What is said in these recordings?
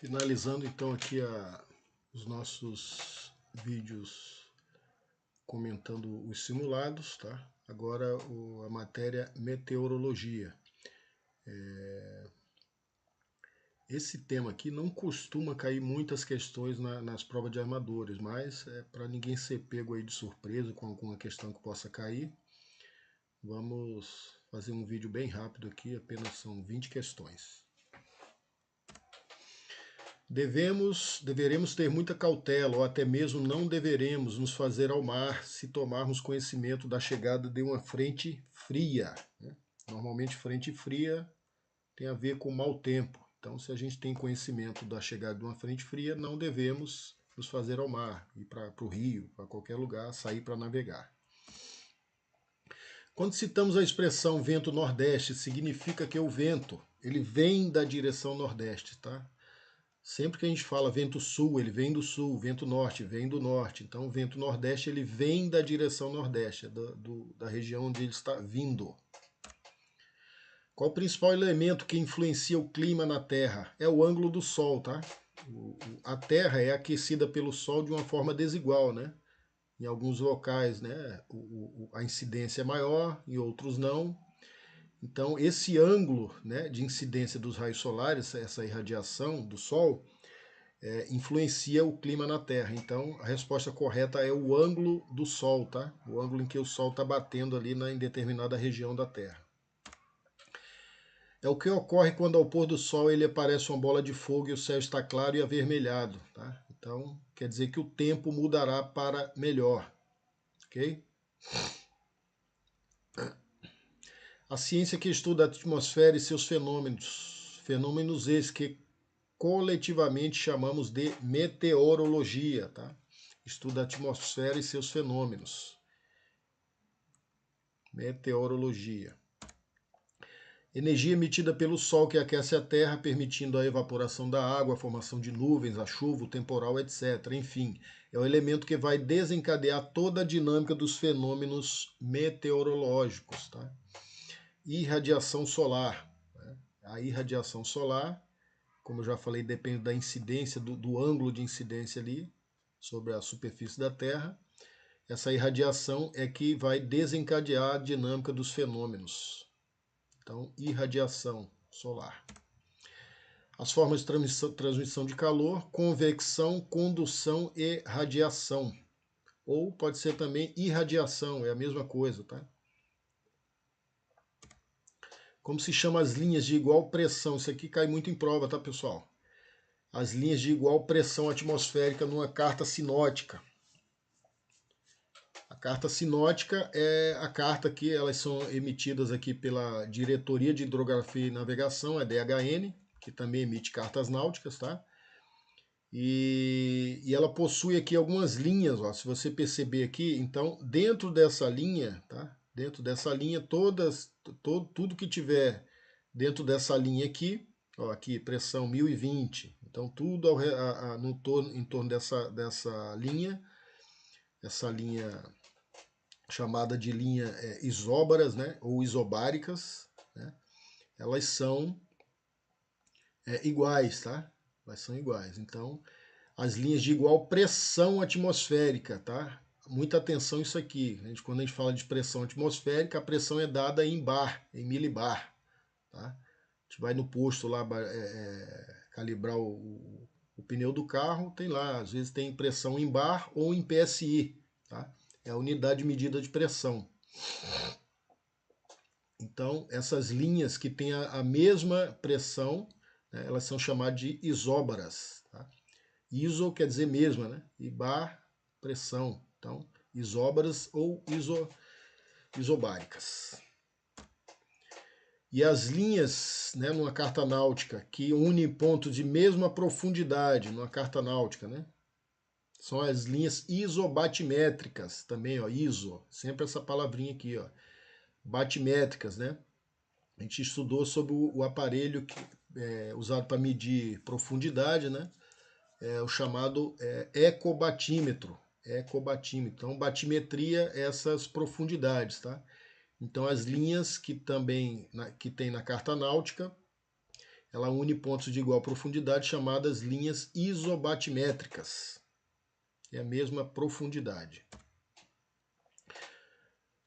Finalizando então aqui os nossos vídeos comentando os simulados, tá? Agora a matéria meteorologia. Esse tema aqui não costuma cair muitas questões nas provas de armadores, mas para ninguém ser pego aí de surpresa com alguma questão que possa cair, vamos fazer um vídeo bem rápido aqui, apenas são 20 questões. Deveremos ter muita cautela, ou até mesmo não deveremos nos fazer ao mar se tomarmos conhecimento da chegada de uma frente fria, né? Normalmente frente fria tem a ver com mau tempo. Então, se a gente tem conhecimento da chegada de uma frente fria, não devemos nos fazer ao mar, ir para o rio, para qualquer lugar, sair para navegar. Quando citamos a expressão vento nordeste, significa que o vento ele vem da direção nordeste, tá? Sempre que a gente fala vento sul, ele vem do sul, vento norte, vem do norte. Então, o vento nordeste, ele vem da direção nordeste, da região onde ele está vindo. Qual o principal elemento que influencia o clima na Terra? É o ângulo do Sol, tá? A Terra é aquecida pelo Sol de uma forma desigual, né? Em alguns locais, né, a incidência é maior, em outros não. Então, esse ângulo, né, de incidência dos raios solares, essa irradiação do Sol, influencia o clima na Terra. Então, a resposta correta é o ângulo do Sol, tá? O ângulo em que o Sol está batendo ali em determinada região da Terra. É o que ocorre quando ao pôr do Sol ele aparece uma bola de fogo e o céu está claro e avermelhado, tá? Então, quer dizer que o tempo mudará para melhor, ok? A ciência que estuda a atmosfera e seus fenômenos esses que coletivamente chamamos de meteorologia, tá? Estuda a atmosfera e seus fenômenos. Meteorologia. Energia emitida pelo Sol que aquece a Terra, permitindo a evaporação da água, a formação de nuvens, a chuva, o temporal, etc. Enfim, é o elemento que vai desencadear toda a dinâmica dos fenômenos meteorológicos, tá? Irradiação solar. Né? A irradiação solar, como eu já falei, depende da incidência, do ângulo de incidência ali sobre a superfície da Terra. Essa irradiação é que vai desencadear a dinâmica dos fenômenos. Então, irradiação solar. As formas de transmissão de calor, convecção, condução e radiação. Ou pode ser também irradiação, é a mesma coisa, tá? Como se chama as linhas de igual pressão? Isso aqui cai muito em prova, tá, pessoal? As linhas de igual pressão atmosférica numa carta sinótica. A carta sinótica é a carta que elas são emitidas aqui pela Diretoria de Hidrografia e Navegação, a DHN, que também emite cartas náuticas, tá? E ela possui aqui algumas linhas, ó, se você perceber aqui, então dentro dessa linha, tá? Dentro dessa linha, tudo que tiver dentro dessa linha aqui, ó, aqui pressão 1020, então tudo em torno dessa linha, essa linha chamada de linha isóbaras, né, ou isobáricas, né, elas são iguais, tá? Elas são iguais. Então, as linhas de igual pressão atmosférica, tá? Muita atenção isso aqui. Quando a gente fala de pressão atmosférica, a pressão é dada em bar, em milibar, tá? A gente vai no posto lá calibrar o pneu do carro, tem lá, às vezes tem pressão em bar ou em PSI, tá? É a unidade de medida de pressão. Então, essas linhas que têm a mesma pressão, né, elas são chamadas de isóbaras. Tá? Iso quer dizer mesma, né? E bar, pressão. Então, isóbaras ou isobáricas. E as linhas, né, numa carta náutica, que unem pontos de mesma profundidade, numa carta náutica, né? São as linhas isobatimétricas, também, ó, iso, sempre essa palavrinha aqui, ó. Batimétricas, né? A gente estudou sobre o aparelho usado para medir profundidade, né? O chamado ecobatímetro. Ecobatímetro. Então, batimetria essas profundidades, tá? Então, as linhas que também que tem na carta náutica, ela une pontos de igual profundidade chamadas linhas isobatimétricas. É a mesma profundidade.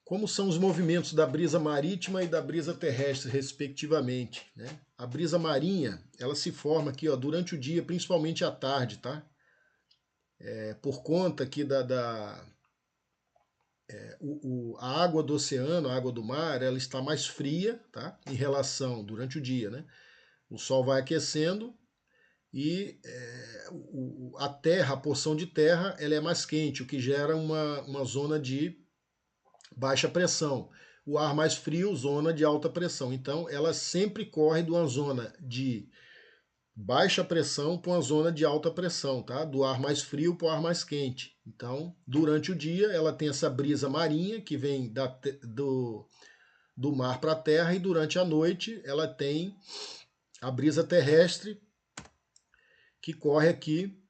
Como são os movimentos da brisa marítima e da brisa terrestre, respectivamente, né? A brisa marinha, ela se forma aqui, ó, durante o dia, principalmente à tarde, tá? Por conta aqui a água do oceano, a água do mar, ela está mais fria, tá? Em relação, durante o dia, né? O sol vai aquecendo e a terra, a porção de terra, ela é mais quente, o que gera uma zona de baixa pressão. O ar mais frio, zona de alta pressão. Então, ela sempre corre de uma zona de baixa pressão para uma zona de alta pressão, tá? Do ar mais frio para o ar mais quente. Então, durante o dia, ela tem essa brisa marinha que vem do mar para a terra, e durante a noite ela tem a brisa terrestre que corre aqui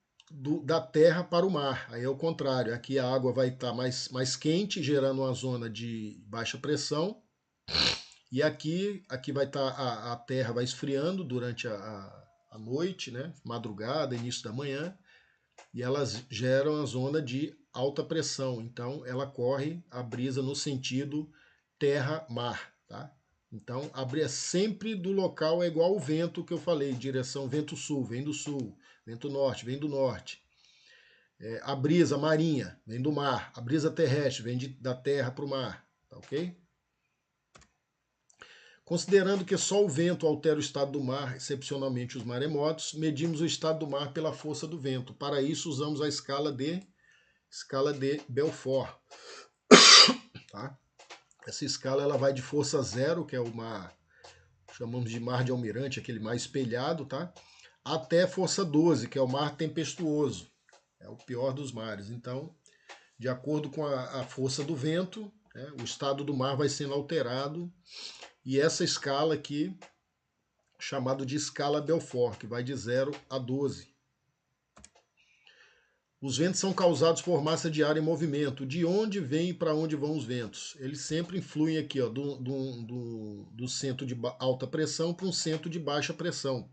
da terra para o mar. Aí é o contrário, aqui a água vai estar mais quente, gerando uma zona de baixa pressão, e aqui vai estar a terra vai esfriando durante a noite, né? Madrugada, início da manhã, e elas geram a zona de alta pressão. Então ela corre a brisa no sentido terra-mar, tá? Então é sempre do local, é igual o vento que eu falei, direção vento-sul, vem do sul, vento-norte, vem do norte. A brisa marinha vem do mar, a brisa terrestre vem da terra para o mar, tá ok? Considerando que só o vento altera o estado do mar, excepcionalmente os maremotos, medimos o estado do mar pela força do vento. Para isso usamos a escala de Belfort. Tá? Essa escala ela vai de força zero, que é o mar, chamamos de mar de almirante, aquele mar espelhado, tá? Até força 12, que é o mar tempestuoso. É o pior dos mares. Então, de acordo com a força do vento, né, o estado do mar vai sendo alterado. E essa escala aqui, chamada de escala Belfort, que vai de 0 a 12. Os ventos são causados por massa de ar em movimento. De onde vem e para onde vão os ventos? Eles sempre influem aqui, ó, do centro de alta pressão para um centro de baixa pressão.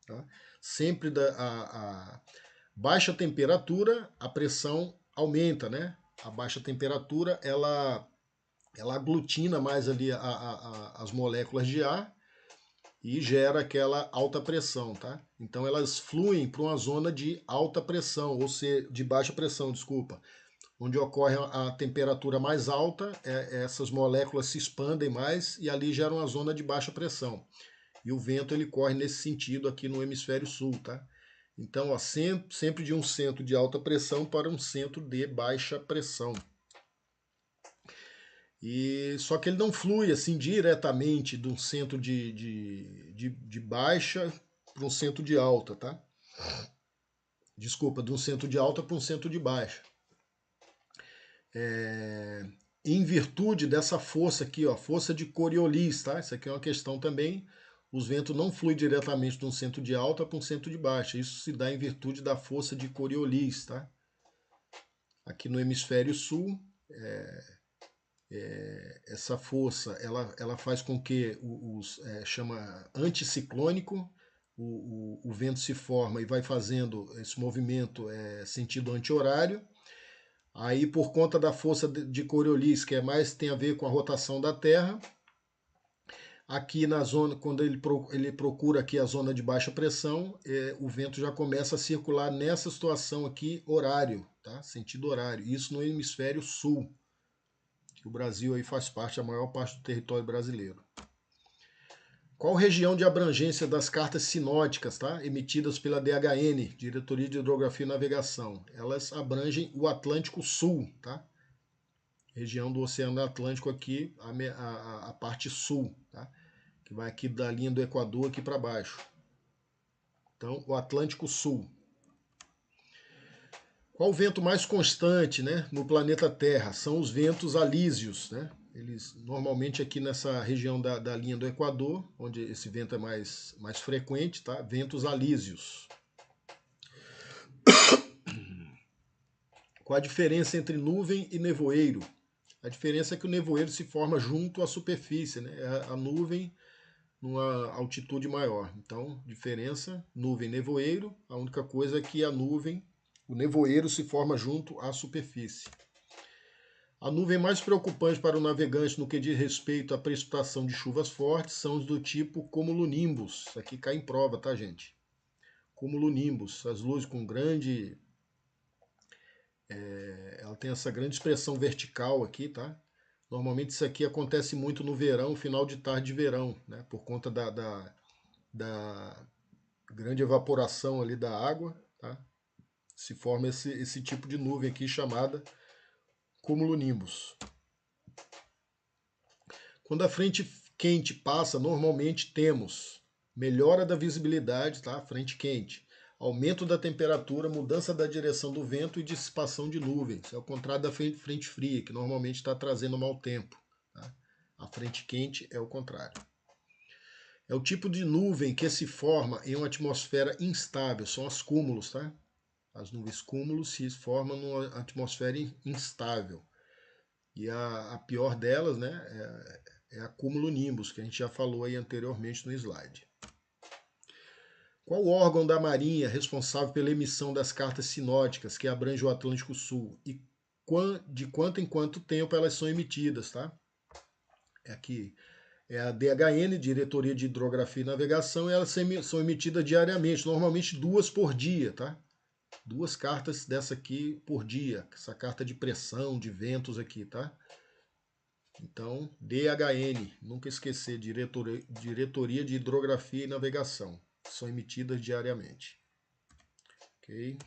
Tá? Sempre a baixa temperatura, a pressão aumenta, né? A baixa temperatura, ela aglutina mais ali as moléculas de ar e gera aquela alta pressão, tá? Então elas fluem para uma zona de alta pressão, ou seja, de baixa pressão, desculpa, onde ocorre a temperatura mais alta, essas moléculas se expandem mais e ali gera uma zona de baixa pressão. E o vento ele corre nesse sentido aqui no hemisfério sul, tá? Então, ó, sempre de um centro de alta pressão para um centro de baixa pressão. E só que ele não flui assim diretamente de um centro de baixa para um centro de alta, tá? Desculpa, de um centro de alta para um centro de baixa. Em virtude dessa força aqui, ó, força de Coriolis, tá? Isso aqui é uma questão também. Os ventos não fluem diretamente de um centro de alta para um centro de baixa. Isso se dá em virtude da força de Coriolis, tá? Aqui no hemisfério sul, essa força ela faz com que chama anticiclônico, o vento se forma e vai fazendo esse movimento sentido anti-horário. Aí, por conta da força de Coriolis, que tem a ver com a rotação da Terra, aqui na zona, quando ele procura aqui a zona de baixa pressão, o vento já começa a circular nessa situação aqui, horário, tá? Sentido horário. Isso no hemisfério sul, que o Brasil aí faz parte, a maior parte do território brasileiro. Qual região de abrangência das cartas sinóticas, tá? Emitidas pela DHN, Diretoria de Hidrografia e Navegação? Elas abrangem o Atlântico Sul, tá? Região do Oceano Atlântico aqui, a parte sul, tá? Que vai aqui da linha do Equador aqui para baixo. Então, o Atlântico Sul. Qual o vento mais constante, né, no planeta Terra? São os ventos alísios, né? Eles normalmente aqui nessa região da linha do Equador, onde esse vento é mais frequente, tá? Ventos alísios. Qual a diferença entre nuvem e nevoeiro? A diferença é que o nevoeiro se forma junto à superfície, né? A nuvem numa altitude maior. Então, diferença, nuvem, nevoeiro, a única coisa é que a nuvem, o nevoeiro se forma junto à superfície. A nuvem mais preocupante para o navegante no que diz respeito à precipitação de chuvas fortes são os do tipo cumulonimbus. Isso aqui cai em prova, tá, gente? Cumulonimbus, as luzes com grande... ela tem essa grande expressão vertical aqui, tá? Normalmente isso aqui acontece muito no verão, final de tarde de verão, né? Por conta da grande evaporação ali da água, tá? Se forma esse tipo de nuvem aqui chamada cumulonimbus. Quando a frente quente passa, normalmente temos melhora da visibilidade, tá? Frente quente, aumento da temperatura, mudança da direção do vento e dissipação de nuvens. É o contrário da frente fria, que normalmente está trazendo mau tempo. Tá? A frente quente é o contrário. É o tipo de nuvem que se forma em uma atmosfera instável, são as cúmulos, tá? As nuvens cúmulos se formam numa atmosfera instável. E a pior delas, né, é a cumulonimbus, que a gente já falou aí anteriormente no slide. Qual órgão da Marinha responsável pela emissão das cartas sinóticas que abrangem o Atlântico Sul e de quanto em quanto tempo elas são emitidas, tá? Aqui é a DHN, Diretoria de Hidrografia e Navegação, e elas são emitidas diariamente, normalmente 2 por dia, tá? 2 cartas dessa aqui por dia, essa carta de pressão, de ventos aqui, tá? Então, DHN, nunca esquecer, Diretoria de Hidrografia e Navegação, são emitidas diariamente. Ok?